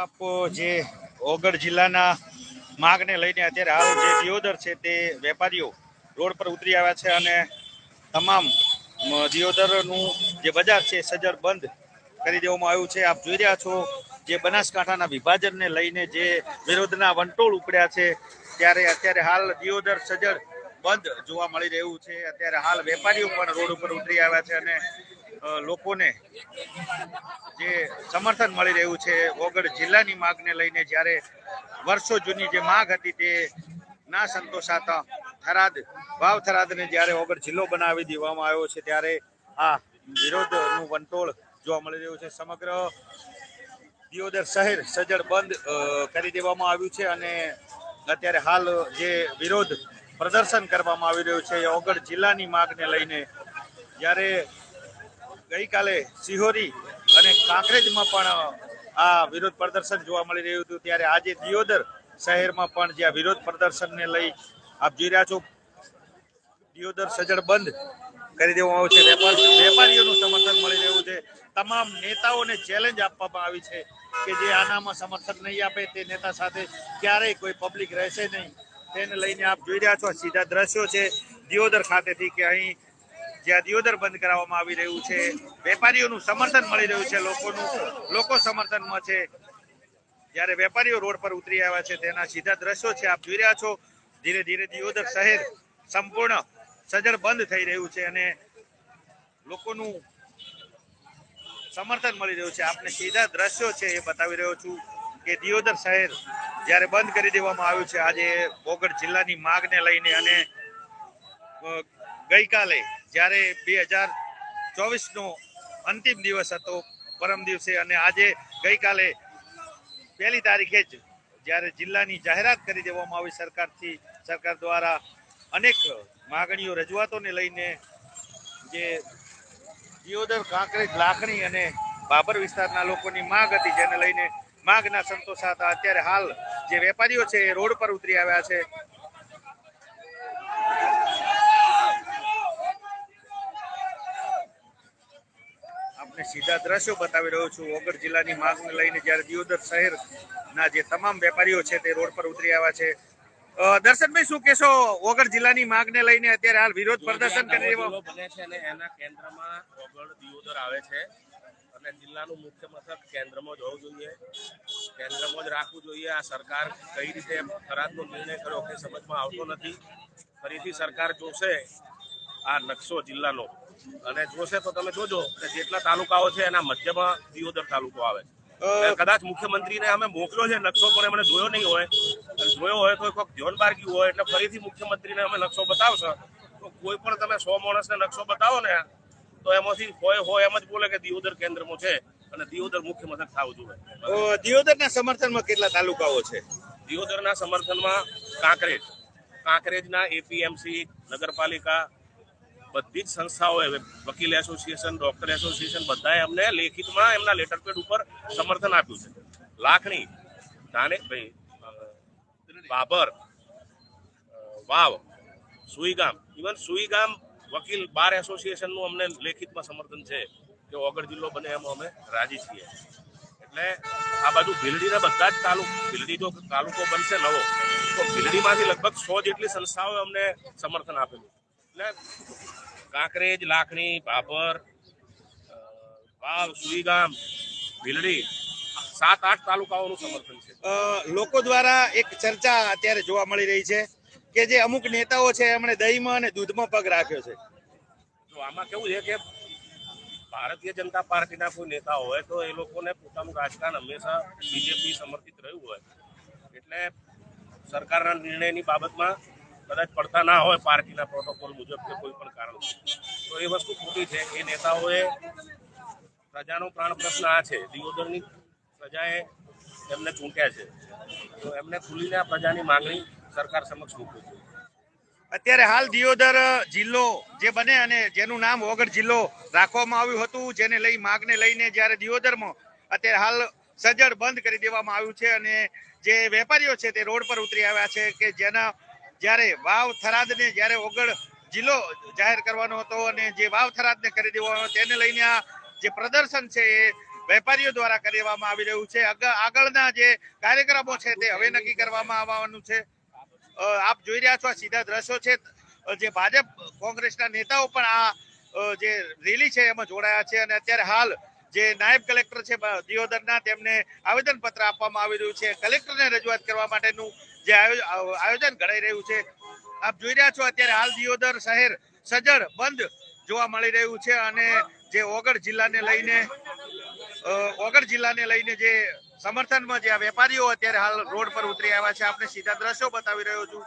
આપ જે ઓગળ જિલ્લાના માગને લઈને અત્યારે હાલ જે દિયોદર છે તે વેપારીઓ રોડ પર ઉતરી આવ્યા છે અને તમામ દિયોદરનું જે બજાર છે સજ્જડ બંધ કરી દેવામાં આવ્યું છે. આપ જોઈ રહ્યા છો જે બનાસકાંઠાના વિભાજનને લઈને જે વિરોધના વંટોળ ઉપડ્યા છે ત્યારે અત્યારે હાલ દિયોદર સજ્જડ બંધ જોવા મળી રહ્યું છે. અત્યારે હાલ વેપારીઓ પણ રોડ ઉપર ઉતરી આવ્યા છે અને લોકોને જે સમર્થન મળી રહ્યું છે ઓગળ જિલ્લાની માગને લઈને. જ્યારે વર્ષો જૂની જે માગ હતી તે ના સંતોષાતા થરાદને જ્યારે ઓગળ જિલ્લો બનાવી દેવામાં આવ્યો છે ત્યારે આ વિરોધનું વંટોળ જોવા મળી રહ્યું છે. સમગ્ર દિયોદર શહેર સજ્જડ બંધ કરી દેવામાં આવ્યું છે અને અત્યારે હાલ જે વિરોધ પ્રદર્શન કરવામાં આવી રહ્યું છે ઓગળ જિલ્લાની માગને લઈને. જ્યારે ગઈકાલે સિહોરી અને કાંકરેજમાં પણ આ વિરોધ પ્રદર્શન જોવા મળી રહ્યું હતું ત્યારે આજે દિયોદર શહેરમાં પણ જ્યાં વિરોધ પ્રદર્શનને લઈ આપ જોઈ રહ્યા છો દિયોદર સજ્જડ બંધ કરી દેવામાં આવ્યું છે. વેપારીઓનું સમર્થન મળી રહ્યું છે. તમામ નેતાઓને ચેલેન્જ આપવામાં આવી છે કે જે આનામાં સમર્થન નહીં આપે તે નેતા સાથે ક્યારેય કોઈ પબ્લિક રહેશે નહીં. તેને લઈને આપ જોઈ રહ્યા છો સીધા દ્રશ્યો છે દિયોદર ખાતેથી કે અહીં જ્યાં દિયોદર બંધ કરાવવામાં આવી રહ્યું છે. વેપારીઓનું સમર્થન મળી રહ્યું છે. લોકો સમર્થનમાં છે. જ્યારે વેપારીઓ રોડ પર ઉતરી આવ્યા છે તેના સીધા દ્રશ્યો છે આપ જોઈ રહ્યા છો. ધીરે ધીરે દિયોદર શહેર સંપૂર્ણ સજ્જડ બંધ થઈ રહ્યું છે અને લોકોનું સમર્થન મળી રહ્યું છે. આપને સીધા દ્રશ્યો છે એ બતાવી રહ્યો છું કે દિયોદર શહેર જ્યારે બંધ કરી દેવામાં આવ્યું છે આજે ઓગળ જિલ્લાની માગને લઈને. અને ગઈકાલે જ્યારે 2024નો અંતિમ દિવસ હતો પરમ દિવસે અને આજે ગઈકાલે 1 તારીખે જ જ્યારે જિલ્લાની જાહેરાત કરી દેવામાં આવી સરકાર દ્વારા અનેક માગણીઓ રજૂઆતોને લઈને જે દિયોદર કાંકરેજ લાખણી અને બાબર વિસ્તારના લોકોની માગ હતી જેને લઈને માગના સંતોષાતા અત્યારે હાલ જે વેપારીઓ છે એ રોડ પર ઉતરી આવ્યા છે. આપને સીધા દ્રશ્યો બતાવી રહ્યો છું ઓગળ જિલ્લાની માંગને લઈને જ્યારે દિયોદર શહેરના જે તમામ વેપારીઓ છે તે રોડ પર ઉતરી આવ્યા છે. દર્શનભાઈ શું કહેશો ઓગળ જિલ્લાની માંગને લઈને અત્યારે હાલ વિરોધ પ્રદર્શન કરી રહ્યો બને છે અને એના કેન્દ્રમાં ઓગળ દિયોદર આવે છે અને જિલ્લાનું મુખ્ય મથક કેન્દ્રમાં જ હોવું જોઈએ, કેન્દ્રમાં જ રાખવું જોઈએ. આ સરકાર કઈ રીતે થરાદનો નિર્ણય કર્યો કે સમજમાં આવતો નથી. ફરીથી સરકાર જોશે આ નકશો જિલ્લાનો અને જોશે તો તમે જોજો કે જેટલા તાલુકાઓ છે એના મધ્યમાં દિયોદર તાલુકો આવે છે. કદાચ મુખ્યમંત્રીને અમે મોકલ્યો છે નકશો પણ એમણે જોયો નહીં હોય, જોયો હોય તો કોઈક ધ્યાન બહાર ગયું હોય એટલે ફરીથી મુખ્યમંત્રીને અમે નકશો બતાવશે. તો કોઈ પણ તમે 100 માણસને નકશો બતાવો ને તો એમાંથી હોય એમ જ બોલે કે દિયોદર કેન્દ્રમાં છે અને દિયોદર મુખ્ય મથક થવું જોઈએ. દિયોદરના સમર્થનમાં કેટલા તાલુકાઓ છે? દિયોદરના સમર્થનમાં કાંકરેજના એપીએમસી, નગરપાલિકા, બધી જ સંસ્થાઓએ, વકીલ એસોસિએશન, ડોક્ટર એસોસિએશન બધાએ અમને લેખિતમાં એમના લેટરપેડ ઉપર સમર્થન આપ્યું છે. લાખણી, ધાનેકભાઈ, બાબર, વાવ, સુઈગામ, ઇવન સુઈગામ વકીલ બાર એસોસિએશનનું અમને લેખિતમાં સમર્થન છે કે ઓગળ જિલ્લો બને એમાં અમે રાજી છીએ. એટલે આ બાજુ ભીલડીના બધા જ ભીલડી જો તાલુકો બનશે નવો તો ભીલડીમાંથી લગભગ 100 જેટલી સંસ્થાઓએ અમને સમર્થન આપેલું. એટલે કાંકરેજ, લાખણી, બાબર, વાવ, સુઈગામ, ભીલડી 7-8 તાલુકાઓનું સમર્થન છે. લોકો દ્વારા એક ચર્ચા અત્યારે જોવા મળી રહી છે કે જે અમુક નેતાઓ છે એમણે દહીંમાં અને દૂધમાં પગ રાખ્યો છે. તો આમાં કેવું છે કે ભારતીય જનતા પાર્ટીના કોઈ નેતા હોય તો એ લોકોને પોતાનું રાજકારણ હંમેશા બીજેપી સમર્થિત રહ્યું હોય એટલે સરકારના નિર્ણયની બાબતમાં કદાચ પડતા ના હોય પાર્ટીના પ્રોટોકોલ મુજબ કે કોઈ પણ કારણ તો એ વસ્તુ ખોટી છે. એ નેતાઓએ પ્રજાનો પ્રાણ પ્રશ્ન આ છે, દિયોદરની પ્રજાએ એમને ચૂંટ્યા છે તો એમને ખુલીને આ પ્રજાની માંગણી સરકાર સમક્ષ મૂકવી જોઈએ. અત્યારે હાલ દિયોદર જિલ્લો જે બને અને જેનું નામ ઓગળ જિલ્લો રાખવામાં આવ્યું હતું જેને લઈ માગને લઈને જ્યારે દિયોદરમાં અત્યારે હાલ સજ્જડ બંધ કરી દેવામાં આવ્યું છે અને જે વેપારીઓ છે તે રોડ પર ઉતરી આવ્યા છે કે જેના જ્યારે વાવ થરાદને જ્યારે ઓગળ જિલ્લો જાહેર કરવાનો હતો અને જે વાવ થરાદને કરી દેવાનો તેને લઈને આ જે પ્રદર્શન છે એ વેપારીઓ દ્વારા કરવામાં આવી રહ્યું છે. આગળના જે કાર્યક્રમો છે તે હવે નક્કી કરવામાં આવવાનું છે. આપ જોઈ રહ્યા છો આ સીધા દ્રશ્યો છે. જે ભાજપ કોંગ્રેસના નેતાઓ પણ આ જે રેલી છે એમાં જોડાયા છે અને અત્યારે હાલ જે નાયબ કલેક્ટર છે દિયોદરના તેમને આવેદન પત્ર આપવામાં આવી રહ્યું છે. કલેક્ટરને રજૂઆત કરવા માટેનું જે આયોજન ઘડાઈ રહ્યું છે. આપ જોઈ રહ્યા છો અત્યારે હાલ દિયોદર શહેર સજ્જડ બંધ જોવા મળી રહ્યું છે અને જે ઓગળ જિલ્લાને લઈને જે સમર્થનમાં જે આ વેપારીઓ અત્યારે હાલ રોડ પર ઉતરી આવ્યા છે. આપણે સીધા દ્રશ્યો બતાવી રહ્યો છું.